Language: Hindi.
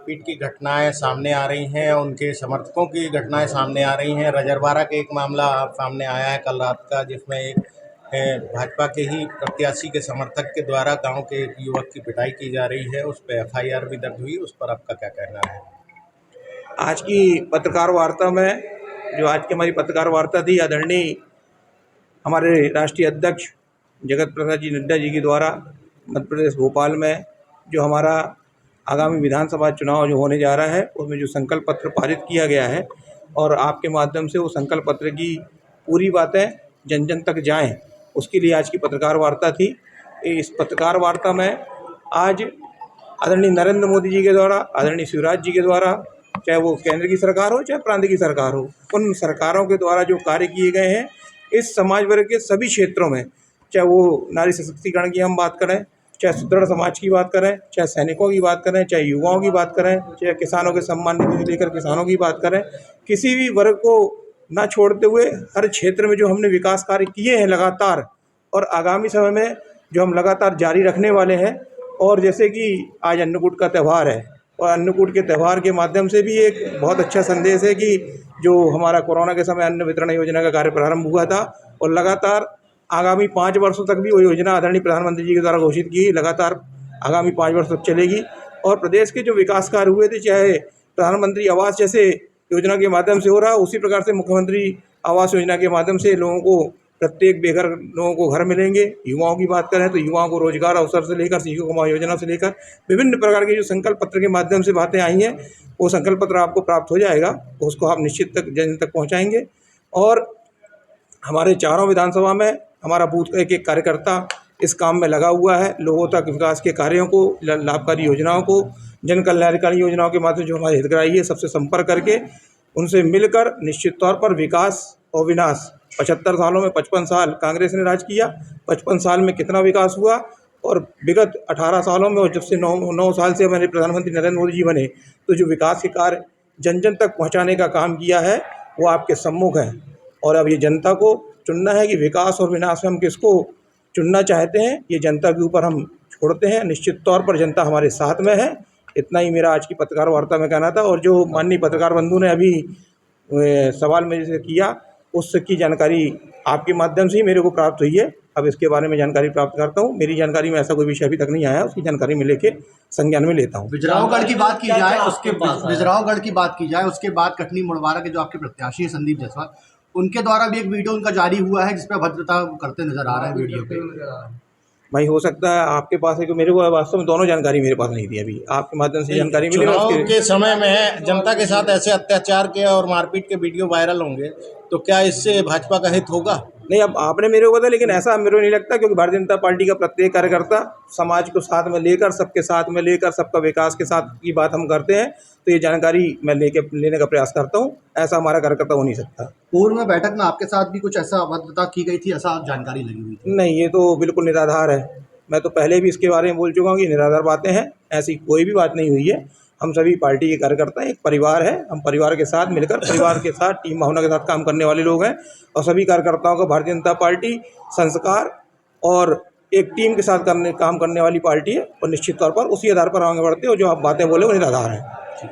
मारपीट की घटनाएं सामने आ रही हैं, उनके समर्थकों की घटनाएं सामने आ रही हैं। रजरवाड़ा के एक मामला सामने आया है कल रात का, जिसमें एक भाजपा के ही प्रत्याशी के समर्थक के द्वारा गांव के एक युवक की पिटाई की जा रही है। उस पर एफआईआर भी दर्ज हुई। उस पर आपका क्या कहना है? आज की पत्रकार वार्ता में जो आज की हमारी पत्रकार वार्ता थी, आदरणीय हमारे राष्ट्रीय अध्यक्ष जगत प्रसाद जी नड्डा जी के द्वारा मध्य प्रदेश भोपाल में जो हमारा आगामी विधानसभा चुनाव जो होने जा रहा है उसमें जो संकल्प पत्र पारित किया गया है और आपके माध्यम से वो संकल्प पत्र की पूरी बातें जन जन तक जाएं, उसके लिए आज की पत्रकार वार्ता थी। इस पत्रकार वार्ता में आज आदरणीय नरेंद्र मोदी जी के द्वारा, आदरणीय शिवराज जी के द्वारा, चाहे वो केंद्र की सरकार हो चाहे प्रांत की सरकार हो, उन सरकारों के द्वारा जो कार्य किए गए हैं इस समाज वर्ग के सभी क्षेत्रों में, चाहे वो नारी सशक्तिकरण की हम बात करें, चाहे सुदृढ़ समाज की बात करें, चाहे सैनिकों की बात करें, चाहे युवाओं की बात करें, चाहे किसानों के सम्मान निधि से लेकर किसानों की बात करें, किसी भी वर्ग को ना छोड़ते हुए हर क्षेत्र में जो हमने विकास कार्य किए हैं लगातार और आगामी समय में जो हम लगातार जारी रखने वाले हैं। और जैसे कि आज अन्नकूट का त्यौहार है और अन्नकूट के त्यौहार के माध्यम से भी एक बहुत अच्छा संदेश है कि जो हमारा कोरोना के समय अन्न वितरण योजना का कार्य प्रारंभ हुआ था और लगातार आगामी 5 वर्षों तक भी वो योजना आदरणीय प्रधानमंत्री जी के द्वारा घोषित की लगातार आगामी 5 वर्ष तक चलेगी। और प्रदेश के जो विकास कार्य हुए थे, चाहे प्रधानमंत्री आवास जैसे योजना के माध्यम से हो रहा, उसी प्रकार से मुख्यमंत्री आवास योजना के माध्यम से लोगों को प्रत्येक बेघर लोगों को घर मिलेंगे। युवाओं की बात करें तो युवाओं को रोजगार अवसर से लेकर सीखो कमाओ योजना से लेकर विभिन्न प्रकार के जो संकल्प पत्र के माध्यम से बातें आई हैं, वो संकल्प पत्र आपको प्राप्त हो जाएगा, उसको आप निश्चित तक जन तक पहुंचाएंगे। और हमारे चारों विधानसभा में हमारा बूथ का एक एक कार्यकर्ता इस काम में लगा हुआ है, लोगों तक विकास के कार्यों को, लाभकारी योजनाओं को, जन कल्याणकारी योजनाओं के माध्यम जो हमारे हितग्राही है सबसे संपर्क करके उनसे मिलकर निश्चित तौर पर विकास और विनाश 75 सालों में 55 साल कांग्रेस ने राज किया, 55 साल में कितना विकास हुआ और विगत 18 सालों में और जब से 9 साल से हमारे प्रधानमंत्री नरेंद्र मोदी जी बने तो जो विकास के कार्य जन जन तक पहुंचाने का काम किया है वो आपके सम्मुख है। और अब ये जनता को चुनना है कि विकास और विनाश में हम किसको चुनना चाहते हैं, ये जनता के ऊपर हम छोड़ते हैं। निश्चित तौर पर जनता हमारे साथ में है। इतना ही मेरा आज की पत्रकार वार्ता में कहना था। और जो माननीय पत्रकार बंधु ने अभी सवाल मेरे से किया उसकी जानकारी आपके माध्यम से ही मेरे को प्राप्त हुई है। अब इसके बारे में जानकारी प्राप्त करता हूँ। मेरी जानकारी में ऐसा कोई विषय अभी तक नहीं आया, उसकी जानकारी में लेके संज्ञान में लेता हूँ। बिजरावगढ़ की बात की जाए उसके बाद कटनी मुड़वारा के जो आपके प्रत्याशी हैं संदीप जायसवाल, उनके द्वारा भी एक वीडियो उनका जारी हुआ है जिसपे अभद्रता करते नजर आ रहे हैं वीडियो पे। भाई हो सकता है आपके पास है कि मेरे को वास्तव में दोनों जानकारी मेरे पास नहीं थी, अभी आपके माध्यम से जानकारी मिली। चुनाव के समय में जनता के साथ ऐसे अत्याचार के और मारपीट के वीडियो वायरल होंगे तो क्या इससे भाजपा का हित होगा? नहीं, अब आपने मेरे को बताया, लेकिन ऐसा मेरे को नहीं लगता, क्योंकि भारतीय जनता पार्टी का प्रत्येक कार्यकर्ता समाज को साथ में लेकर, सबके साथ में लेकर, सबका विकास के साथ की बात हम करते हैं। तो ये जानकारी मैं लेने का प्रयास करता हूँ। ऐसा हमारा कार्यकर्ता हो नहीं सकता। पूर्व में बैठक में आपके साथ भी कुछ ऐसा अभद्रता की गई थी, ऐसा जानकारी लगी हुई थी? नहीं, ये तो बिल्कुल निराधार है। मैं तो पहले भी इसके बारे में बोल चुका हूँ कि निराधार बातें हैं, ऐसी कोई भी बात नहीं हुई है। हम सभी पार्टी के कार्यकर्ता हैं, एक परिवार है, हम परिवार के साथ मिलकर, परिवार के साथ टीम भावना के साथ काम करने वाले लोग हैं और सभी कार्यकर्ताओं का भारतीय जनता पार्टी संस्कार और एक टीम के साथ काम करने वाली पार्टी है और निश्चित तौर पर उसी आधार पर आगे बढ़ते हैं और जो आप बातें बोले वो निराधार हैं।